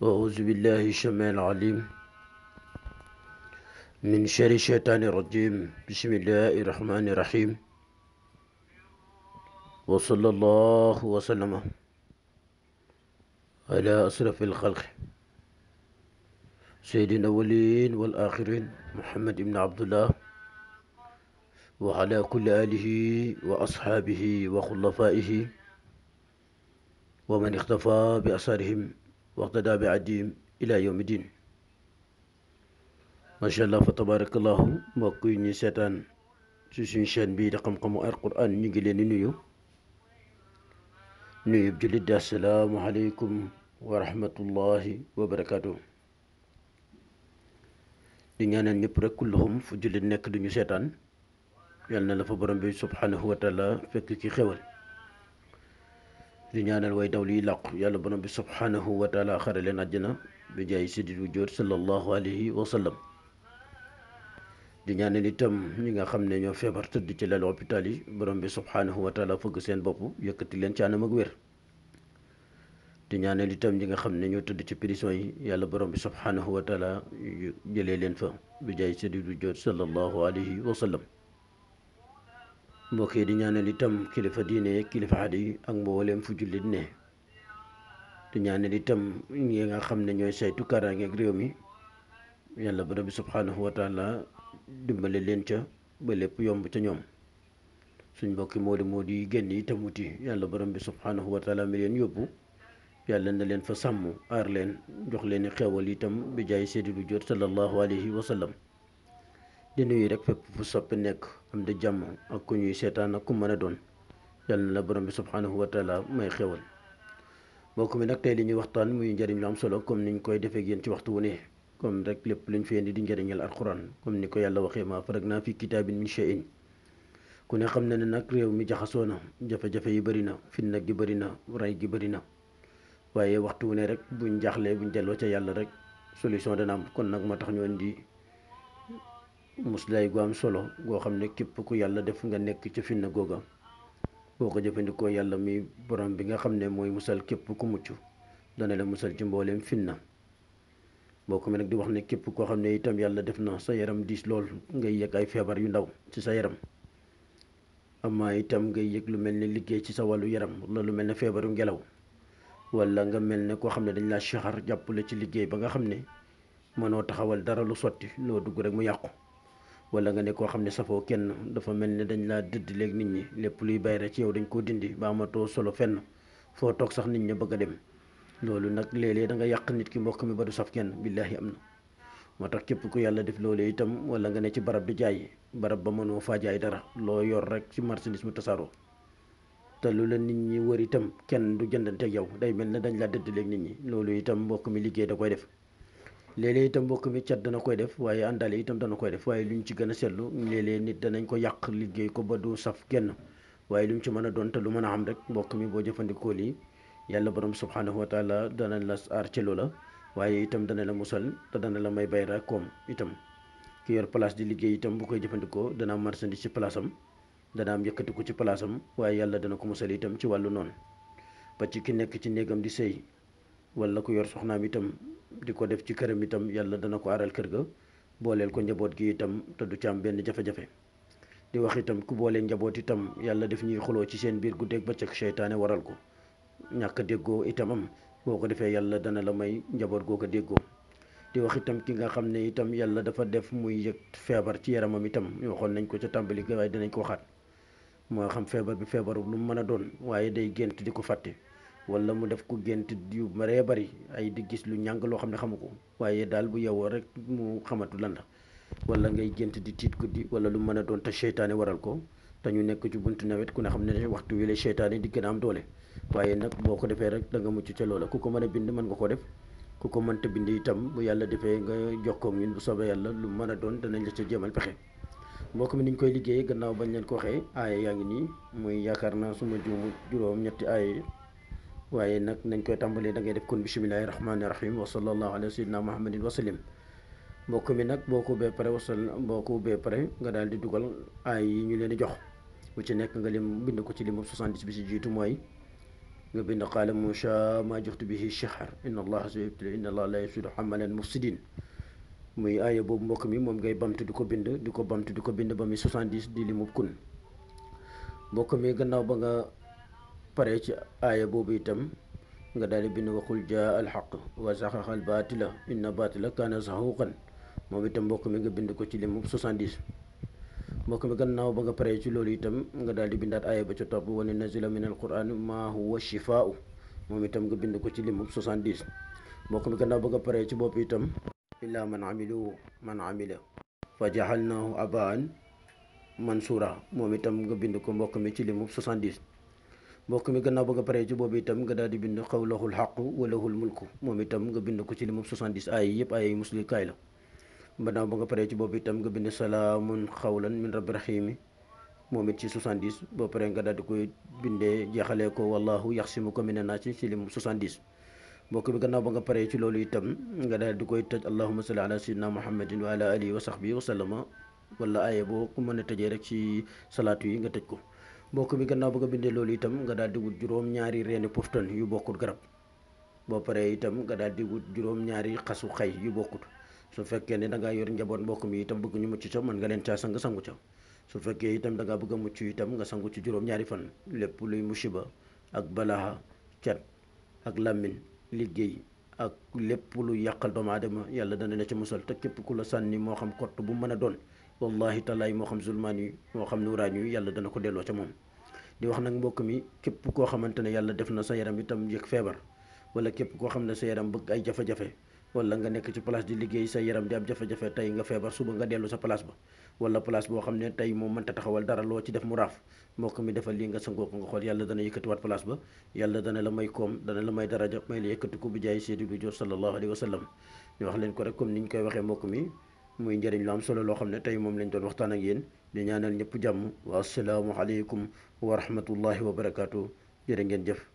أعوذ بالله السميع العليم من شر الشيطان الرجيم. بسم الله الرحمن الرحيم. وصلى الله وسلم على أشرف الخلق سيدنا الأولين والآخرين محمد بن عبد الله وعلى كل آله وأصحابه وخلفائه ومن اختفى بأثرهم واقتدى بعدهم إلى يوم الدين. macha allah fa tabarakallahu mbokk yi ñuy seetaan ci suñu chaîne bii di xam-xamu alquran ñu ngi leen di nuyu jullit di assalaamu aleykum wa rahmatullahi wa barakaatu. di ñaanal ñëpp rek kulluhum fu jullit nekk duñu seetaan yal na la fa borom bi subhanahu wa taala fekk ci xewal. di ñaanal way daw liy làqu yàlla borom bi subhanahu wa taala xare leen àjjana bi jaay sidit wu jóor sallallahu alayhi wa sallam. di ñaanal itam ñi nga xam ne ñoo feebar tëdd ci lal hôpital yi borom bi subhanahu wa taala fëgg seen bopp yëkkati leen ci anam ak wér. di ñaanal itam ñi nga xam ne ñoo tëdd ci prison yi yàlla borom bi subhanahu wa taala jëlee leen fa bi jaay sadidu jot sallallahu alayhi wa sallam. mbokk yi di ñaanal itam kilifa diine kilifa aada yi ak mbooleem fu jullit ne. di ñaanal itam ñi nga xam ne ñooy saytu kaaraange ak réew mi yàlla borom bi subhanahu wa taala dimbale leen ca ba lépp yomb ca ñoom. suñ mbokki moo di génn itam wuti yàlla borom bi subhanahu wa taala mi leen yóbbu yàlla na leen fa sàmm aar leen jox leen xewal itam bi jaay seedi lu jot sallallahu alayhi wa sallam. di nuyu rek fépp fu soppi nekk am di jàmm ak ku ñuy seetaan ak ku mën a doon yàlla na la borom bi subhanahu wa taala may xewal. mbokk mi nag tey li ñuy waxtaan muy njëriñ lu am solo comme niñ koy defee ak yéen ci waxtu wu ne comme rek lépp luñ fi indi di njëriñal alquran comme ni ko yàlla waxee ma faragna fi kitaabin min shay'in. ku ne xam na ne nag réew mi jaxasoo na jafe-jafe yi bëri na fitna gi bëri na rey gi bëri na waaye waxtu wu ne rek buñ jaaxlee buñ delloo ca yàlla rek solution dana am. kon nag moo tax ñu indi muslaay gu am solo goo xam ne képp ku yàlla def nga nekk ci fitna googa boo ko jëfandikoo yàlla mi borom bi nga xam ne mooy musal képp ku mucc dana la musal ci mbooleem fitna. mbokk mi nag di wax ne képp koo xam ne itam yàlla def na sa yaram diis lool ngay yëg ay feebar yu ndaw ci sa yaram amaa itam ngay yëg lu mel ne liggéey ci sa wàllu yaram wala lu mel ne feebaru ngelaw wala nga mel ne koo xam ne dañ laa saxar jàppale ci liggéey ba nga xam ne mënoo taxawal dara lu sotti loo dugg rek mu yàqu. wala nga ne koo xam ne safoo kenn dafa mel ne dañ laa dëdd léegi nit ñi lépp luy bayre ci yow dañ koo dindi ba amatoo solo fenn foo toog sax nit ñi bëgg a dem. loolu nag léeg-léeg da nga yàq nit ki mbokk mi ba du saf kenn billaahi am na. moo tax képp ku yàlla def loolu itam wala nga ne ci barab di jaay barab ba mënoo faa jaay dara loo yor rek ci marchandise mu tasaaroo te lu la nit ñi wër itam kenn du jëndante ak yow day mel ne dañ laa dëdd léegi nit ñi. loolu itam mbokk mi liggéey da koy def. léeg-léeg itam mbokk mi cat dana koy def waaye àndale itam dana koy def waaye luñ ci gën a seetlu léeg-léeg nit danañ ko yàq liggéey ko ba du saf kenn waaye lu mu ci mën a doon te lu mën a xam rek mbokk mi boo jëfandikoo lii yàlla borom subhanahu wa taala dana la aar ci loola waaye itam dana la musal te dana la may bayra koom itam. ki yor place di liggéey itam bu koy jëfandikoo dana am marchandise ci place am dana am yëkkatiku ci place am waaye yàlla dana ko musal itam ci wàllu noonu. ba ci ki nekk ci néegam di sëy wala ku yor soxnaam itam di ko def ci këram itam yàlla dana ko aaral kër ga booleel ko njaboot gi itam te du ci am benn jafe-jafe. di wax itam ku booleel njaboot itam yàlla def ñuy xuloo ci seen biir guddeeg bëccëg seytaane waral ko ñàkk déggoo itam am boo ko defee yàlla dana la may njaboot goo ko déggoo. di wax itam ki nga xam ne itam yàlla dafa def muy yëg feebar ci yaramam itam waxoon nañ ko ca tàmbali ga waaye dinañ ko waxaat. moo xam feebar bi feebaru lu mu mën a doon waaye day gént di ko fàtte wala mu def ko gént yu baree bari ay di gis lu ñàng loo xam ne xamu ko waaye daal bu yewoo rek mu xamatu lan la. wala ngay gént di tiit guddi wala lu mën a doon te seytaane waral ko te ñu nekk ci buntu nawet ku ne xam ne waxtu wi la seytaane di gën a am doole. waaye nag boo ko defee rek da nga mucc ca loola ku ko mën a bind mën nga ko def ku ko mënta bind itam bu yàlla defee nga jokkoo ak ñun bu soobee yàlla lu mën a doon danañ la ca jéemal pexe. mbokk mi niñ koy liggéeyee gannaaw bañ leen ko waxee aaya yaa ngi nii muy yaakaar naa suma juumu juróom ñetti aaya waaye nag nañ koy tàmbalee da ngay def kon bismillahi rahmaani rahim wa sallallahu ala sayyidina muhammadin wa sallim. mbokk mi nag boo ko ubbee pare nga daal di dugal aay yi ñu leen di jox bu ci nekk nga lim bind ko ci limu 70 bi si jiitu mooy nga bind qaala Muusaa maa juxtu bihi shahr inna allaha sayubtili inna allaha la yusidu amalan mufsidin. muy aaya boobu mbokk mi moom ngay bamtu di ko bind di ko bamtu di ko bind ba muy 70 di limub kun. mbokk mi gannaaw ba nga pare ci aaya boobu itam nga daal di bind waxul jaa alxaq wa zahaqa albaatila inna baatila kaana zahuuqan. moom itam mbokk mi nga bind ko ci limub 70. mbokk mi gannaaw ba nga pare ci loolu itam nga daal di bindaat aaya ba ca topp wa nunazzilu min alquran maa huwa shifaau. moom itam nga bind ko ci limub 70. mbokk mi gannaaw ba nga pare ci bopp itam illaa man amila fa jaxalnaahu abaan mansura. moom itam nga bind ko mbokk mi ci limub 70. mbokk mi gannaaw ba nga paree ci boobu itam nga daal di bind xawlahul xaqu wa lahul mulku. moom itam nga bind ko ci limub 70. ay yëpp ay muslikaay la. gannaaw ba nga paree ci boobu itam nga bind salaamun xawlan min rabbi raxiimi. moom it ci 70. boo paree nga daal di koy bindee jeexalee ko wallahu yaxsimuka mina naasi ci limub 70. mbokk bi gannaaw ba nga paree ci loolu itam nga daal di koy tëj allahumma salli ala sayyidina muhammadin wa ala alihi wa sahbihi wa sallama. wala aaye boo ku mën a tëjee rek ci salaatu yi nga tëj ko. mbokk mi gannaaw ba nga bindee loolu itam nga daal di wut juróom-ñaari reeni poftan yu bokkut garab. boo paree itam nga daal di wut juróom-ñaari xasu xay yu bokkut. su fekkee ne da ngaa yor njaboot mbokk mi itam bëgg ñu mucc ca mën nga leen caa sangu ca. su fekkee itam da ngaa bëgg a mucc itam nga sangu ci juróom-ñaari fan. lépp luy musiba ak balaa cat ak làmmin liggéey ak lépp lu yàqal doomu aadama yàlla dana la ci musal. te képp ku la sànni moo xam kott bu mën a doon wallahi talaay moo xam zulmaan yi moo xam nuuraan yi yàlla dana ko delloo ca moom. di wax nag mbokk mi képp koo xamante ne yàlla def na sa yaram itam yëg feebar wala képp koo xam ne sa yaram bëgg ay jafe-jafe wala nga nekk ci place di liggéey sa yaram di am jafe-jafe tey nga feebar suba nga dellu sa place ba wala place boo xam ne tey moom mënta taxawal dara loo ci def mu raaf mbokk mi defal lii nga sangoo ko nga xool yàlla dana yëkkatiwaat place ba. yàlla dana la may koom dana la may daraja may la yëkkatiku bi jaay seedi du jot sallallahu alayhi wa sallam. ñu wax leen ko rek comme ni ñu koy waxee mbokk mi muy njëriñ lu am solo loo xam ne tey moom lañ doon waxtaan ak yéen di ñaanal ñëpp jàmm wa assalaamu aleykum wa rahmatullahi wa barakaatu. jërë ngeen jëf.